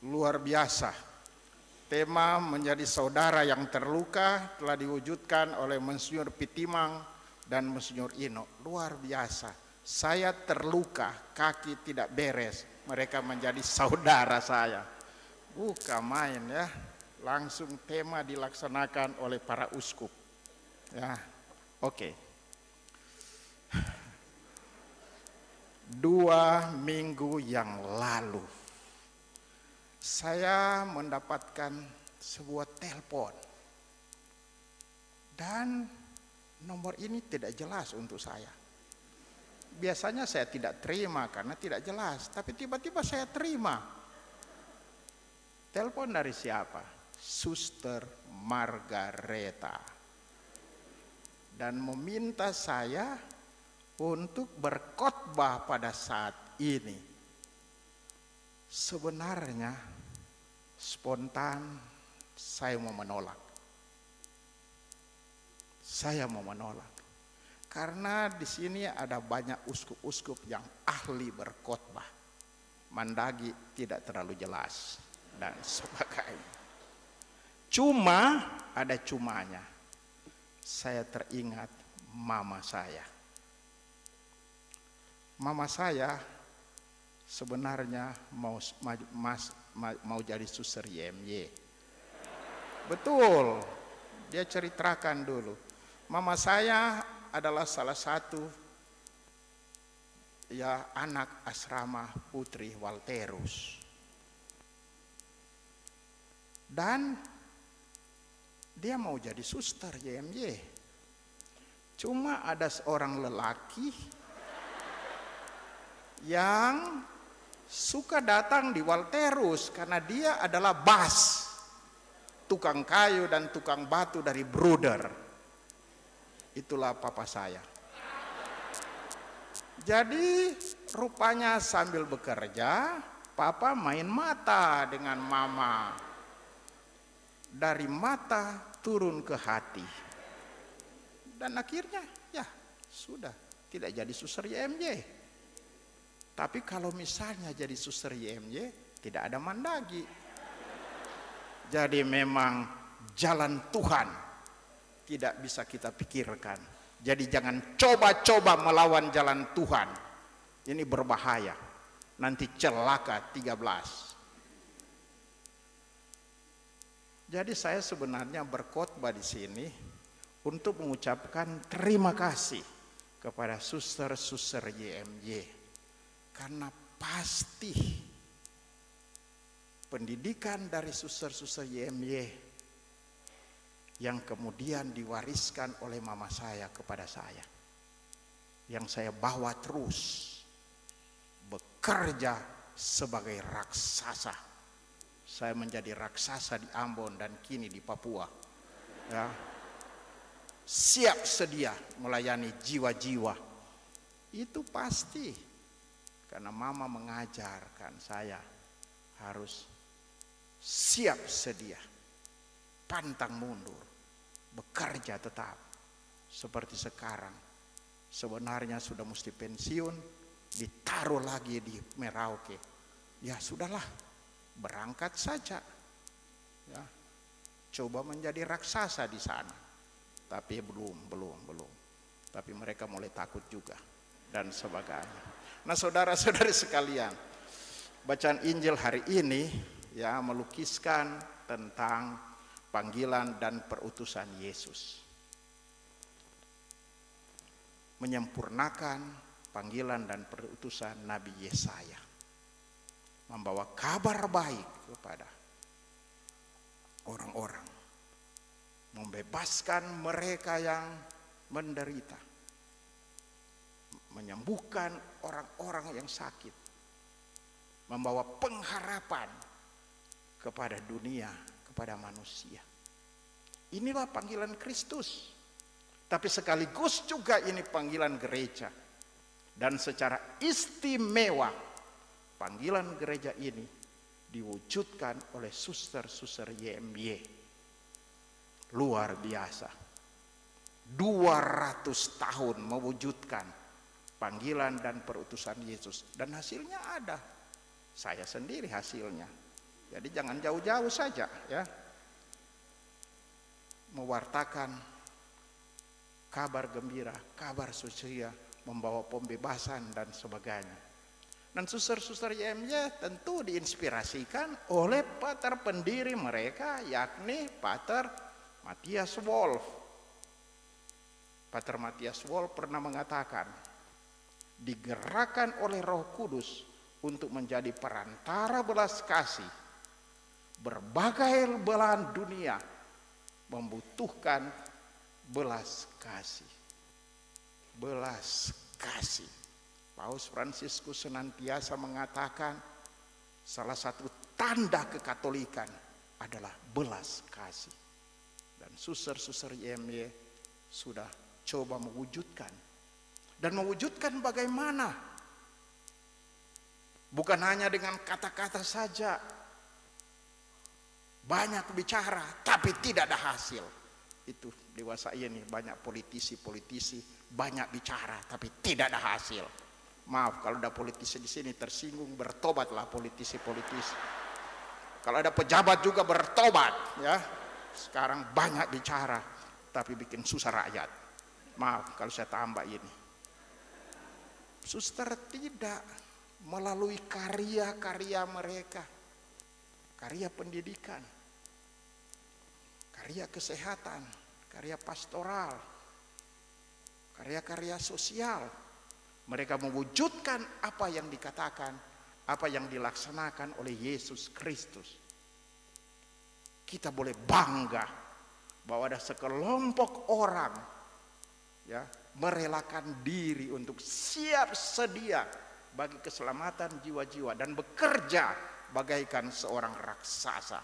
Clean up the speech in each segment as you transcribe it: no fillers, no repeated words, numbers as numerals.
Luar biasa. Tema menjadi saudara yang terluka telah diwujudkan oleh Monsinyur Pitimang dan Monsinyur Ino. Luar biasa. Saya terluka, kaki tidak beres. Mereka menjadi saudara saya. Bukan main ya. Langsung tema dilaksanakan oleh para uskup. Ya, oke. 2 minggu yang lalu saya mendapatkan sebuah telepon dan nomor ini tidak jelas untuk saya. Biasanya saya tidak terima karena tidak jelas, tapi tiba-tiba saya terima. Telepon dari siapa? Suster Margareta. Dan meminta saya untuk berkhotbah pada saat ini. Sebenarnya spontan saya mau menolak. Saya mau menolak. Karena di sini ada banyak uskup-uskup yang ahli berkhotbah. Mandagi tidak terlalu jelas dan sebagainya. Cuma ada cumanya. Saya teringat mama saya. Mama saya sebenarnya mau jadi suster YMY. Betul, dia ceritakan dulu. Mama saya adalah salah satu ya anak asrama Putri Walterus. Dan dia mau jadi suster YMY. Cuma ada seorang lelaki yang suka datang di Walterus karena dia adalah bas, tukang kayu dan tukang batu dari Bruder. Itulah papa saya. Jadi rupanya sambil bekerja, papa main mata dengan mama. Dari mata turun ke hati. Dan akhirnya ya sudah tidak jadi suster YMY. Tapi kalau misalnya jadi suster YMY tidak ada mandagi. Jadi memang jalan Tuhan tidak bisa kita pikirkan. Jadi jangan coba-coba melawan jalan Tuhan. Ini berbahaya. Nanti celaka 13. Jadi saya sebenarnya berkhotbah di sini untuk mengucapkan terima kasih kepada suster-suster YMY. Karena pasti pendidikan dari suster-suster YMY yang kemudian diwariskan oleh mama saya kepada saya. Yang saya bawa terus bekerja sebagai raksasa. Saya menjadi raksasa di Ambon dan kini di Papua. Ya. Siap sedia melayani jiwa-jiwa. Itu pasti. Karena mama mengajarkan saya harus siap sedia. Pantang mundur. Bekerja tetap. Seperti sekarang. Sebenarnya sudah mesti pensiun. Ditaruh lagi di Merauke. Ya sudahlah. Berangkat saja, ya, coba menjadi raksasa di sana, tapi belum. Tapi mereka mulai takut juga dan sebagainya. Nah, saudara-saudari sekalian, bacaan Injil hari ini ya melukiskan tentang panggilan dan perutusan Yesus, menyempurnakan panggilan dan perutusan Nabi Yesaya. Membawa kabar baik kepada orang-orang, membebaskan mereka yang menderita, menyembuhkan orang-orang yang sakit, membawa pengharapan kepada dunia, kepada manusia. Inilah panggilan Kristus, tapi sekaligus juga ini panggilan gereja, dan secara istimewa panggilan gereja ini diwujudkan oleh suster-suster YMY. Luar biasa. 200 tahun mewujudkan panggilan dan perutusan Yesus. Dan hasilnya ada. Saya sendiri hasilnya. Jadi jangan jauh-jauh saja ya mewartakan kabar gembira, kabar sucia, membawa pembebasan dan sebagainya. Dan suster-suster YMY tentu diinspirasikan oleh pater pendiri mereka, yakni Pater Matthias Wolf. Pater Matthias Wolf pernah mengatakan, digerakkan oleh Roh Kudus untuk menjadi perantara belas kasih, berbagai belahan dunia membutuhkan belas kasih. Belas kasih. Paus Fransiskus senantiasa mengatakan salah satu tanda kekatolikan adalah belas kasih. Dan suster-suster YMY sudah coba mewujudkan. Dan mewujudkan bagaimana? Bukan hanya dengan kata-kata saja. Banyak bicara tapi tidak ada hasil. Itu dewasa ini banyak politisi-politisi banyak bicara tapi tidak ada hasil. Maaf kalau ada politisi di sini tersinggung, bertobatlah politisi-politisi. Kalau ada pejabat juga bertobat ya. Sekarang banyak bicara tapi bikin susah rakyat. Maaf kalau saya tambah ini. Suster tidak, melalui karya-karya mereka, karya pendidikan, karya kesehatan, karya pastoral, karya-karya sosial, mereka mewujudkan apa yang dikatakan, apa yang dilaksanakan oleh Yesus Kristus. Kita boleh bangga bahwa ada sekelompok orang ya merelakan diri untuk siap sedia bagi keselamatan jiwa-jiwa dan bekerja bagaikan seorang raksasa.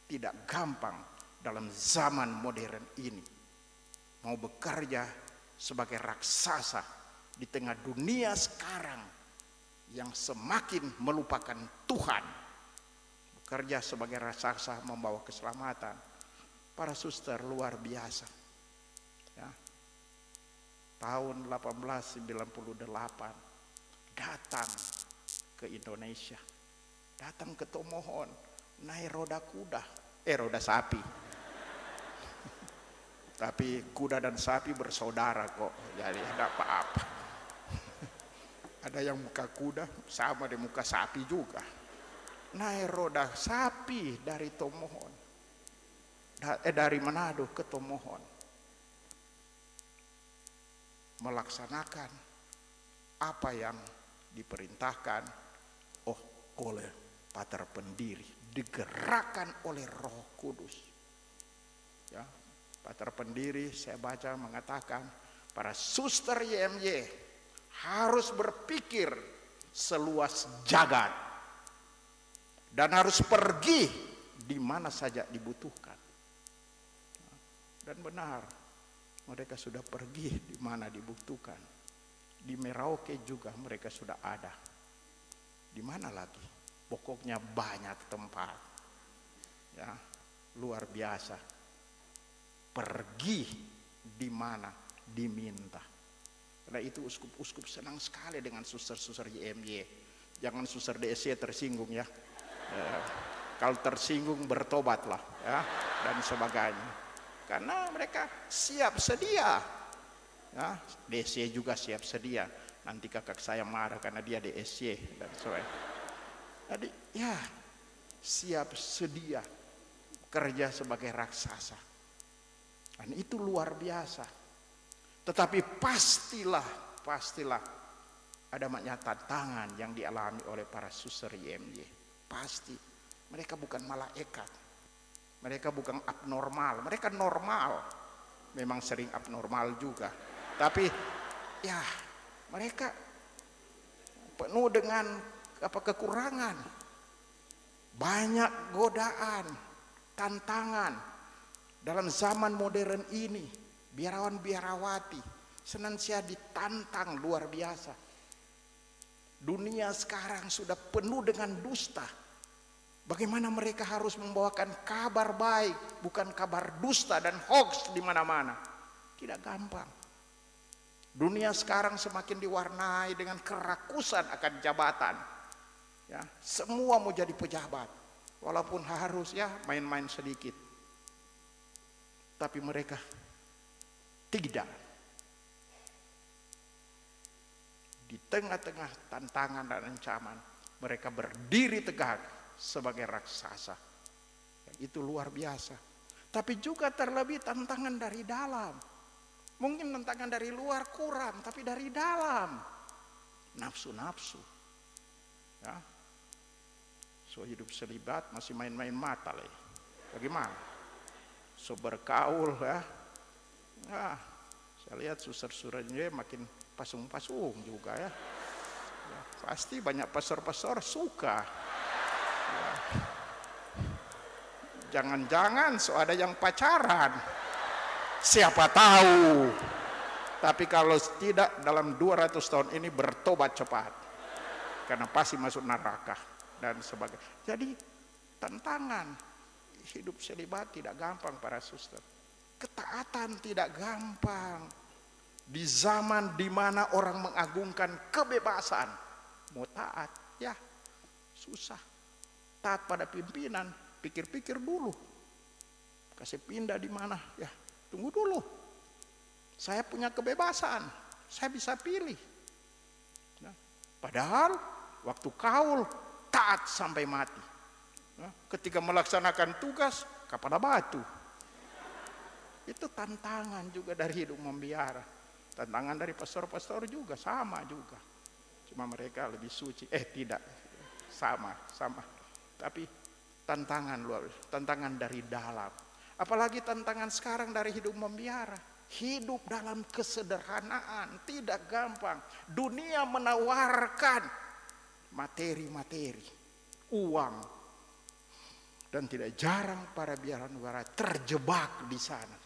Tidak gampang dalam zaman modern ini mau bekerja sebagai raksasa di tengah dunia sekarang yang semakin melupakan Tuhan. Bekerja sebagai raksasa membawa keselamatan. Para suster luar biasa ya. Tahun 1898 datang ke Indonesia, datang ke Tomohon, naik roda kuda, roda sapi. Tapi kuda dan sapi bersaudara kok, jadi tidak apa-apa. Ada yang muka kuda sama di muka sapi juga. Naik roda sapi dari Tomohon, dari Manado ke Tomohon, melaksanakan apa yang diperintahkan oleh pater pendiri, digerakkan oleh Roh Kudus. Ya, pater pendiri saya baca mengatakan para suster YMY harus berpikir seluas jagat dan harus pergi di mana saja dibutuhkan. Dan benar, mereka sudah pergi di mana dibutuhkan. Di Merauke juga mereka sudah ada. Di mana lagi? Pokoknya banyak tempat. Ya, luar biasa. Pergi di mana diminta. Karena itu uskup-uskup senang sekali dengan suster-suster YMY. Jangan suster DSC tersinggung ya. Kalau tersinggung bertobatlah ya dan sebagainya. Karena mereka siap sedia. Ya, DSC juga siap sedia. Nanti kakak saya marah karena dia DSC dan sebagainya. Jadi ya siap sedia kerja sebagai raksasa. Dan itu luar biasa. Tetapi pastilah ada banyak tantangan yang dialami oleh para suster YMY. Pasti. Mereka bukan malaikat. Mereka bukan abnormal. Mereka normal. Memang sering abnormal juga. Tapi ya mereka penuh dengan kekurangan. Banyak godaan, tantangan. Dalam zaman modern ini, biarawan-biarawati senantiasa ditantang luar biasa. Dunia sekarang sudah penuh dengan dusta. Bagaimana mereka harus membawakan kabar baik, bukan kabar dusta dan hoax di mana-mana. Tidak gampang. Dunia sekarang semakin diwarnai dengan kerakusan akan jabatan. Ya, semua mau jadi pejabat, walaupun harus ya main-main sedikit. Tapi mereka tidak. Di tengah-tengah tantangan dan ancaman, mereka berdiri tegak sebagai raksasa. Itu luar biasa. Tapi juga terlebih tantangan dari dalam. Mungkin tantangan dari luar kurang, tapi dari dalam nafsu-nafsu. Ya. So hidup selibat masih main-main mata lah. Bagaimana? So bergaul ya. Nah, saya lihat suster-susternya makin pasung-pasung juga ya. Ya, pasti banyak pastor-pastor suka. Ya. Jangan-jangan so ada yang pacaran. Siapa tahu. Tapi kalau tidak dalam 200 tahun ini bertobat cepat. Karena pasti masuk neraka dan sebagainya. Jadi tantangan hidup selibat tidak gampang para suster. Ketaatan tidak gampang. Di zaman dimana orang mengagungkan kebebasan, mau taat, ya susah. Taat pada pimpinan, pikir-pikir dulu. Kasih pindah di mana, ya tunggu dulu. Saya punya kebebasan, saya bisa pilih. Nah, padahal waktu kaul taat sampai mati. Nah, ketika melaksanakan tugas kepada batu. Itu tantangan juga dari hidup membiara. Tantangan dari pastor-pastor juga sama juga. Cuma mereka lebih suci. Tidak. Sama. Tapi tantangan luar biasa, tantangan dari dalam. Apalagi tantangan sekarang dari hidup membiara. Hidup dalam kesederhanaan tidak gampang. Dunia menawarkan materi-materi, uang, dan tidak jarang para biara-biara terjebak di sana.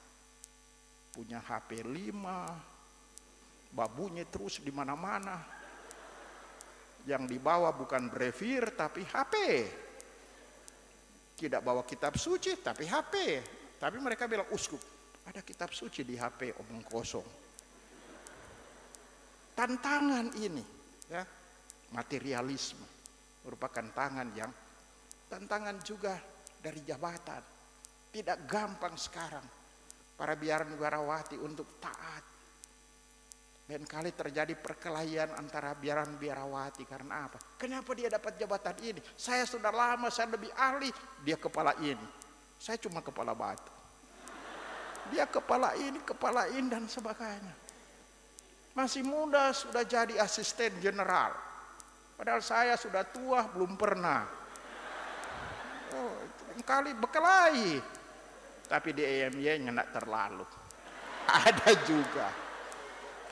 Punya HP 5, babunya terus di mana-mana. Yang dibawa bukan brevir tapi HP. Tidak bawa kitab suci tapi HP. Tapi mereka bilang, uskup, ada kitab suci di HP, omong kosong. Tantangan ini, ya, materialisme merupakan tantangan juga dari jabatan. Tidak gampang sekarang para biaran-biarawati untuk taat. Dan kali terjadi perkelahian antara biaran-biarawati karena apa? Kenapa dia dapat jabatan ini? Saya sudah lama, saya lebih ahli, dia kepala ini. Saya cuma kepala batu. Dia kepala ini dan sebagainya. Masih muda sudah jadi asisten general. Padahal saya sudah tua belum pernah. Kali berkelahi. Tapi di EMY-nya tidak terlalu. Ada juga.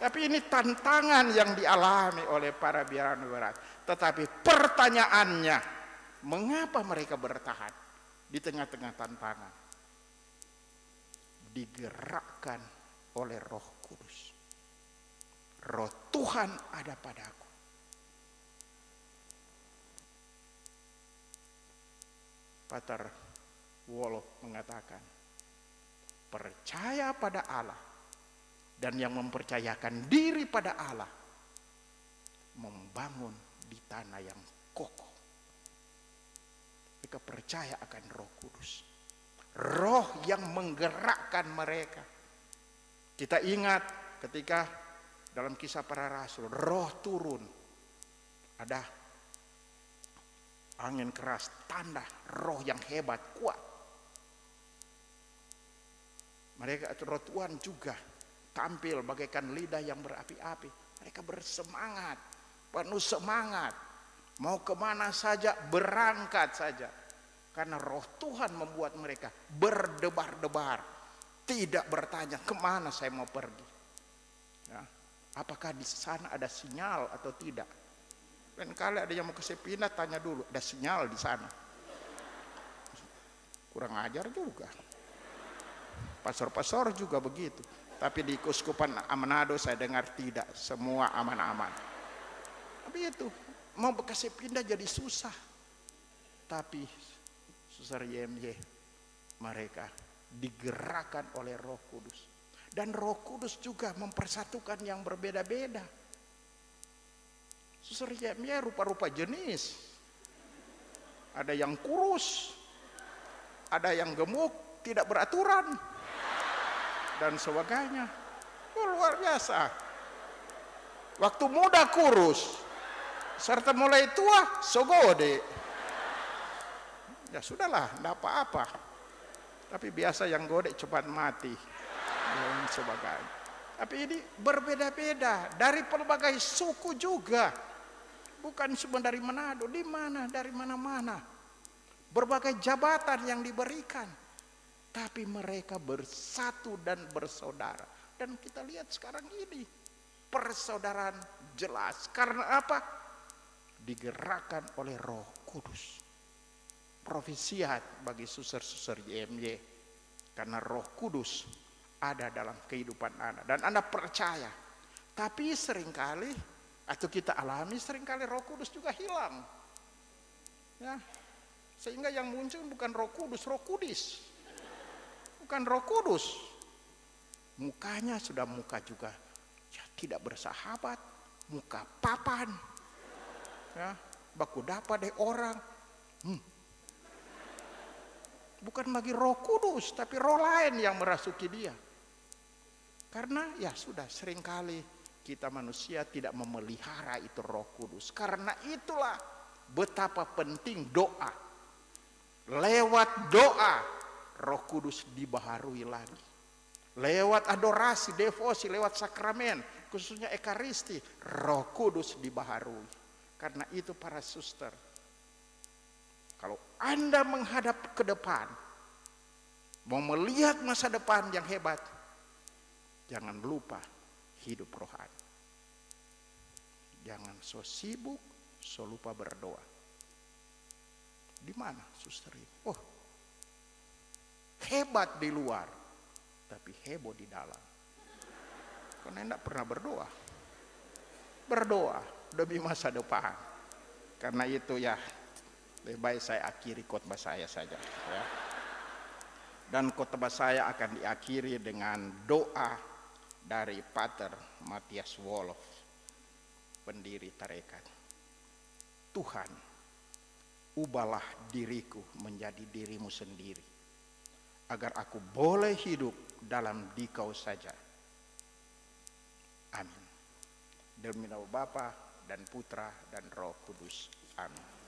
Tapi ini tantangan yang dialami oleh para biaran-biaran. Tetapi pertanyaannya, mengapa mereka bertahan di tengah-tengah tantangan? Digerakkan oleh Roh Kudus. Roh Tuhan ada padaku. Pater Wolof mengatakan, percaya pada Allah dan yang mempercayakan diri pada Allah membangun di tanah yang kokoh. Mereka percaya akan Roh Kudus. Roh yang menggerakkan mereka. Kita ingat ketika dalam Kisah Para Rasul, Roh turun. Ada angin keras, tanda roh yang hebat, kuat. Mereka Roh Tuhan juga tampil bagaikan lidah yang berapi-api. Mereka bersemangat, penuh semangat. Mau kemana saja, berangkat saja. Karena Roh Tuhan membuat mereka berdebar-debar. Tidak bertanya kemana saya mau pergi. Ya, apakah di sana ada sinyal atau tidak. Dan kali ada yang mau ke Sepina, tanya dulu, ada sinyal di sana. Kurang ajar juga. Pastor-pastor juga begitu. Tapi di Keuskupan Manado saya dengar tidak, semua aman-aman. Tapi itu, mau ke Sepina jadi susah. Tapi Suster YMY, mereka digerakkan oleh Roh Kudus. Dan Roh Kudus juga mempersatukan yang berbeda-beda. Suster YMY rupa-rupa jenis. ada yang kurus, ada yang gemuk, tidak beraturan, dan sebagainya. Oh, luar biasa. Waktu muda kurus, serta mulai tua sogode. Ya sudahlah, tidak apa-apa. Tapi biasa yang gode cepat mati, dan sebagainya. Tapi ini berbeda-beda dari pelbagai suku juga. Bukan cuma dari Manado, di mana, dari mana-mana. Berbagai jabatan yang diberikan. Tapi mereka bersatu dan bersaudara. Dan kita lihat sekarang ini, persaudaraan jelas. Karena apa? Digerakkan oleh Roh Kudus. Profesiat bagi suster-suster YMY. Karena Roh Kudus ada dalam kehidupan Anda. Dan Anda percaya. Tapi seringkali, atau kita alami, seringkali Roh Kudus juga hilang. Ya, sehingga yang muncul bukan Roh Kudus, Roh Kudis. Bukan Roh Kudus. Mukanya sudah muka juga ya, tidak bersahabat, muka papan. Ya, baku dapat deh orang. Bukan lagi Roh Kudus, tapi roh lain yang merasuki dia. Karena ya sudah seringkali kita manusia tidak memelihara itu Roh Kudus. Karena itulah betapa penting doa. Lewat doa Roh Kudus dibaharui lagi. Lewat adorasi, devosi, lewat sakramen, khususnya Ekaristi, Roh Kudus dibaharui. Karena itu para suster, kalau Anda menghadap ke depan, mau melihat masa depan yang hebat, jangan lupa hidup rohani. Jangan so sibuk, so lupa berdoa. Di mana suster ini? Oh, hebat di luar, tapi heboh di dalam. Karena tidak pernah berdoa. Berdoa demi masa depan. Karena itu ya, lebih baik saya akhiri khotbah saya saja. Ya. Dan khotbah saya akan diakhiri dengan doa dari Pater Matthias Wolof, pendiri tarekat. Tuhan, ubahlah diriku menjadi dirimu sendiri, agar aku boleh hidup dalam Dikau saja. Amin. Demi nama Bapa dan Putra dan Roh Kudus. Amin.